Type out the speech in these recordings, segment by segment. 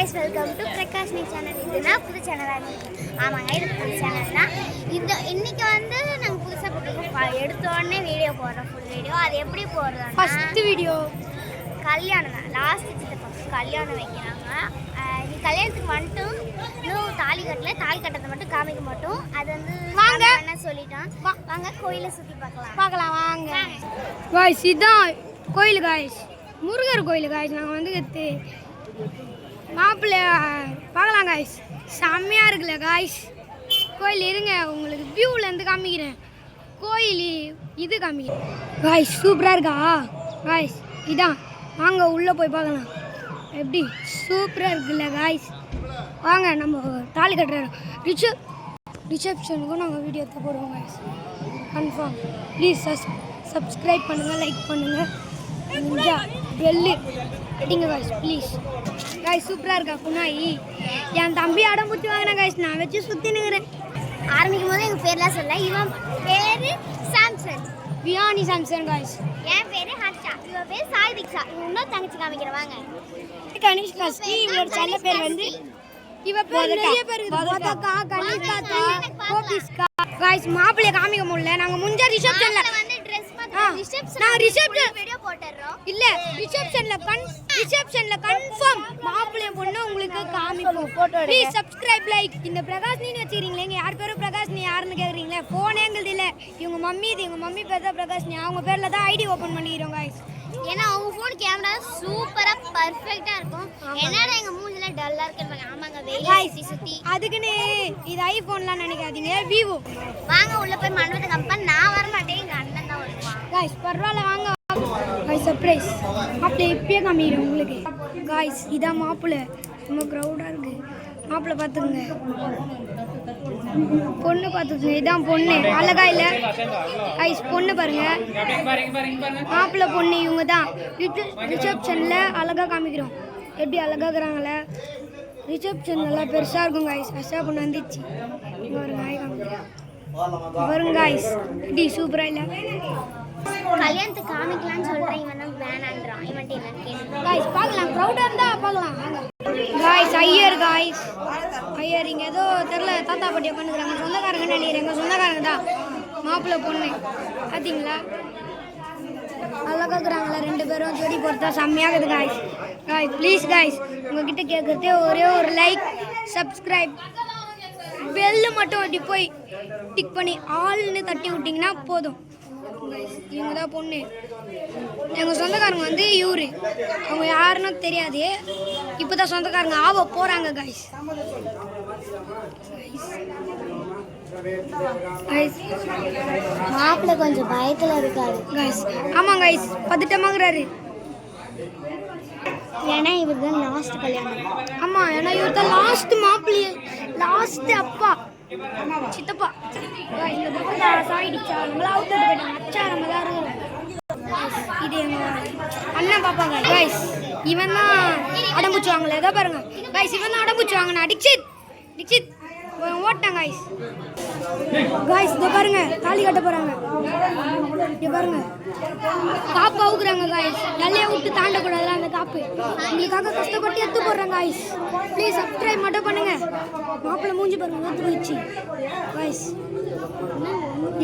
guys, welcome to Prakashni channel. இதுனா புது சேனலா இருக்கு. ஆமாங்க, இது புது சேனல் தான். இன்னைக்கு வந்து நாங்க புதுசா போட்டுருக்கோம். எடுத்த உடனே வீடியோ போடுறோம், ஃபுல் வீடியோ. அது எப்படி போடுறோம்? ஃபர்ஸ்ட் வீடியோ கல்யாணம் தான். லாஸ்ட் சித்தப்பா கல்யாணம் வைக்கிறாங்க. நீ கல்யாணத்துக்கு மட்டும் இன்னும் தாலி கட்டல, தாலி கட்டத்தை மட்டும் காமிக்க மாட்டோம். அது வந்து வாங்க என்ன சொல்லிட்டான். வாங்க கோயிலை சுற்றி பார்க்கலாம் வாங்க காய்ஸ். இதுதான் கோயில் காய்ஸ், முருகர் கோயில் காய்ஸ். நாங்கள் வந்து மாப்பிள்ளை பார்க்கலாம் காய்ஸ். செம்மையாக இருக்குல்ல காய்ஸ் கோயில். இருங்க உங்களுக்கு வியூவிலேருந்து காமிக்கிறேன். கோயில் இது காமிக்கிறேன் காய்ஸ். சூப்பராக இருக்கா காய்ஸ்? இதான் வாங்க உள்ளே போய் பார்க்கலாம். எப்படி சூப்பராக இருக்குல்ல காய்ஸ்? வாங்க நம்ம தாலி கட்டுற ரிசப்ஷனுக்கும் நாங்கள் வீடியோ எடுத்து போடுவோம் காய்ஸ். கன்ஃபார்ம். ப்ளீஸ் சப்ஸ்கிரைப் பண்ணுங்கள், லைக் பண்ணுங்கள், பெல்லு அடிங்க காய்ஸ் ப்ளீஸ். காய்ஸ் சூப்பராக இருக்கா குனாயி? என் தம்பி அடம் பிடிச்சி வாங்கினா காய்ஸ். நான் வச்சு சுற்றி நிற்கிறேன். ஆரம்பிக்கும் போது எங்கள் பேர்லாம் சொல்ல. இவன் பேர் சாம்சன், வியானி சாம்சன் காய்ஸ். என் பேர் ஹர்ஷா, இவன் பேர் சாய் தீக்ஷா. இவன் இன்னும் தங்கச்சி காமிக்கிறவாங்க. கனிஷ்கா ஸ்ரீ. இவரோட செல்ல பேர் வந்து இவ பேர் நிறைய பேர் இருக்குது. கனிஷ்கா, கோபிஸ்கா காய்ஸ். மாப்பிள்ளைய காமிக்க முடியல. நாங்கள் முஞ்ச ரிசப்ஷன்ல வந்து ட்ரெஸ் வீடியோ போட்டுறோம். இல்ல ரிசப்ஷன்ல கன்ஃபார்ம் மாப்பிள்ளைய பொண்ணு உங்களுக்கு காமிப்போம். Please subscribe, like. இந்த பிரகாஷ்னின்னு வச்சுக்கிறீங்களே, இங்கே யார் பேரும் பிரகாஷ்னி யாருன்னு கேட்குறீங்களே. ஃபோனே எங்களுது இல்லை. இவங்க மம்மி பேர் தான் பிரகாஷ்னி. அவங்க பேரில் தான் ஐடி ஓப்பன் பண்ணிக்கிறோம் காய்ஸ். ஏன்னா அவங்க ஃபோன் கேமரா சூப்பரா பர்ஃபெக்ட்டா இருக்கும். என்னடா எங்க மூஞ்சில டல்லா இருக்குன்னு. ஆமாங்க, வெயில் சுத்தி. அதுக்குன்னு இது ஐபோன்லாம் நினைக்காதீங்க, விவோ. வாங்க உள்ள போய் மண்டபத்தை கம்பெனி. நான் வர மாட்டேன், எங்க அண்ணன் தான் வருவான். காய்ஸ் பரவாயில்ல வாங்க காய்ஸ். சர்ப்ரைஸ் மாப்பிள்ளை இப்பயே காமிக்கிறேன் உங்களுக்கு காய்ஸ். இதான் மாப்பிள்ளை. ரொம்ப க்ரௌடாக இருக்கு. மாப்பிள்ளை பார்த்துக்குங்க, பொண்ணு பார்த்துக்குங்க. இதான் பொண்ணு. அழகா இல்லை காய்ஸ்? பொண்ணு பாருங்க, மாப்பிள்ளை பொண்ணு இவங்க தான். ரிசப்ஷனில் அழகாக காமிக்கிறோம். எப்படி அழகாகிறாங்களே. ரிசப்ஷன் நல்லா பெருசாக இருக்கும் காய்ஸ். அஷா பொண்ணு வந்துச்சு. இங்கே ஒரு நாய் காமிக்கிறேன் பாருங்க காய்ஸ். இப்படி சூப்பராக இல்லை? கல்யாணத்துக்கு காமிக்கலாம்னு சொல்றேன். இவன் தான் வேணான்றான். இவன்ட்டு என்னன்னு கேட்டு காய்ஸ் பார்க்கலாம். க்ரௌடாக இருந்தால் பார்க்கலாம் வாங்க காய்ஸ். ஐயர் காய்ஸ், ஐயர் இங்கே ஏதோ தெரில தாத்தா பாட்டி உட்காந்துக்கிறாங்க. சொந்தக்காரங்கன்னு நினைக்கிறேன். எங்கள் சொந்தக்காரங்க தான். மாப்பிள்ளை பொண்ணு பார்த்தீங்களா? அழகாக்குறாங்களா ரெண்டு பேரும். ஜோடி பொறுத்தா செம்மையாகுது காய்ஸ். காய்ஸ் ப்ளீஸ் காய்ஸ், உங்ககிட்ட கேட்குறதே ஒரே ஒரு லைக், சப்ஸ்கிரைப், பெல்லு மட்டும் அப்படி போய் டிக் பண்ணி ஆள்னு தட்டி விட்டிங்கன்னா போதும். இவங்க தான் பொண்ணு. எங்கள் சொந்தக்காரங்க வந்து இவரு. அவங்க யாருன்னு தெரியாது. இப்போ தான் சொந்தக்காரங்க ஆவ போகிறாங்க காய்ஸ். மாப்பிள்ளை கொஞ்சம் பயத்தில் இருக்காரு காய்ஸ். ஆமாம் காய்ஸ், பதட்டமாகறாரு. ஏன்னா இவர் தான் லாஸ்ட் கல்யாணம். ஆமாம், ஏன்னா இவர் தான் லாஸ்ட் மாப்பிள்ளை, லாஸ்ட் அப்பா சித்தப்பா. இந்த பக்கம் சாயிடுச்சா நம்மளா அவுத்து போயிட்டாங்க. அச்சா நம்ம தான் இருக்கிறோம். இது எங்கள் அண்ணன் பாப்பாங்க காய்ஸ். இவன் தான் அடம்பூச்சி வாங்கல. எதோ பாருங்க காய்ஸ், இவன் தான் அடம்பூச்சி வாங்கினா. டிக்ஷித் ஓட்டாங்க காய்ஸ். காய்ஸ் இதை பாருங்க, தாலி கட்ட போகிறாங்க. இங்கே பாருங்க, காப்பு அவுக்குறாங்க காய்ஸ். நல்லையை விட்டு தாண்டக்கூடாதுல அந்த காப்பு. உங்களுக்காக கஷ்டப்பட்டு எடுத்து போடுறாங்க காய்ஸ். ப்ளீஸ் சப்ஸ்கிரைப் மட்டும் பண்ணுங்க. மாப்பிள்ளை மூஞ்சி பாருங்க, எடுத்து போயிடுச்சு காய்ஸ்.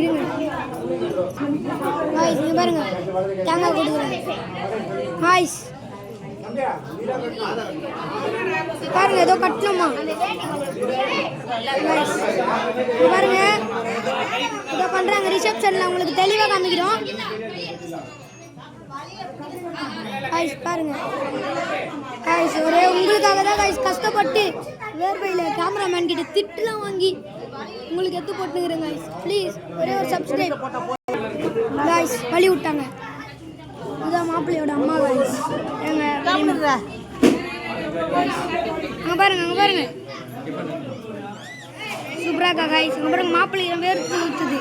இருங்க காய்ஸ், இங்கே பாருங்க தேங்காய் கொடுக்குறாங்க காய்ஸ். பாருங்க ஏதோ கட்டணுமா பாருங்க. ஏதோ பண்றாங்க ரிசப்ஷன்ல. உங்களுக்கு தெளிவாக காமிக்கிறோம் காய்ஸ். பாருங்க காய்ஸ், ஒரே உங்களுக்காக தான் காய்ஸ் கஷ்டப்பட்டு வேர்வையில் கேமராமேன் கிட்ட திட்டுலாம் வாங்கி உங்களுக்கு எடுத்து போட்டுக்கிறேன் காய்ஸ். ப்ளீஸ் ஒரே ஒரு சப்ஸ்கிரைப் காய்ஸ். வழி விட்டாங்க. இதுதான் மாப்பிள்ளையோட அம்மா காய்ஸ். அங்கே பாருங்க சூப்பராக இருக்கா காய்ஸ். அங்கே பாருங்க மாப்பிள்ளை வேர்த்து ஊற்றுது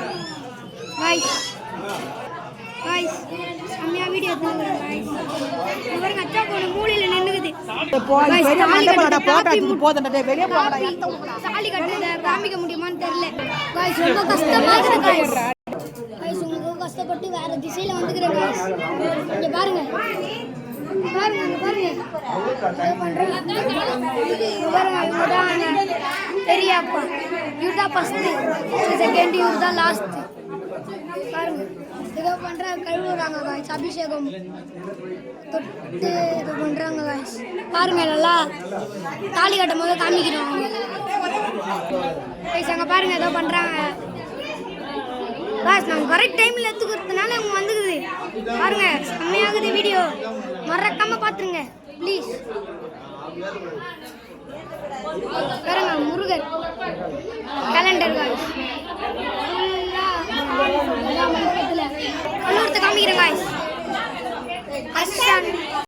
காய்ஸ். செம்மையாக வீடியோ எடுத்துக்கிறேன் காய்ஸ். அங்கே பாருங்க அச்சா பொண்ணு மூலையில் நின்றுக்குது. தாலி கட்டுறத காமிக்க முடியுமான்னு தெரியல காய்ஸ். ரொம்ப கஷ்டமாக இருக்குது காய்ஸ். உங்களுக்கு கஷ்டப்பட்டு வேற திசையில வந்துக்கிறேன் காய்ஸ். இங்கே பாருங்க பாருங்க பாருங்க பாருங்க இவங்க தான் பெரிய அப்பா. இவர் தான் ஃபஸ்ட்டு, செகண்ட் இவர் தான் லாஸ்ட்டு. பாருங்க ஏதோ பண்ணுறாங்க, கழுவுறாங்க காய்ஸ். அபிஷேகம் தொட்டு இது பண்ணுறாங்க காய்ஸ். பாருங்க நல்லா தாலி கட்டும் போது காமிக்கிறோம் காய்ஸ். அங்கே பாருங்க ஏதோ பண்ணுறாங்க காய்ஸ். நாங்கள் கரெக்ட் டைமில் எடுத்துக்கிறதுனால அவங்க வந்துக்குது. பாருங்க செம்மையாகுது வீடியோ, மறக்காம பார்த்துருங்க ப்ளீஸ். பாருங்க முருகர் கேலண்டர் காய்ஸ். கல்லூரத்தை காமிக்கிறேன் காய்ஸ்.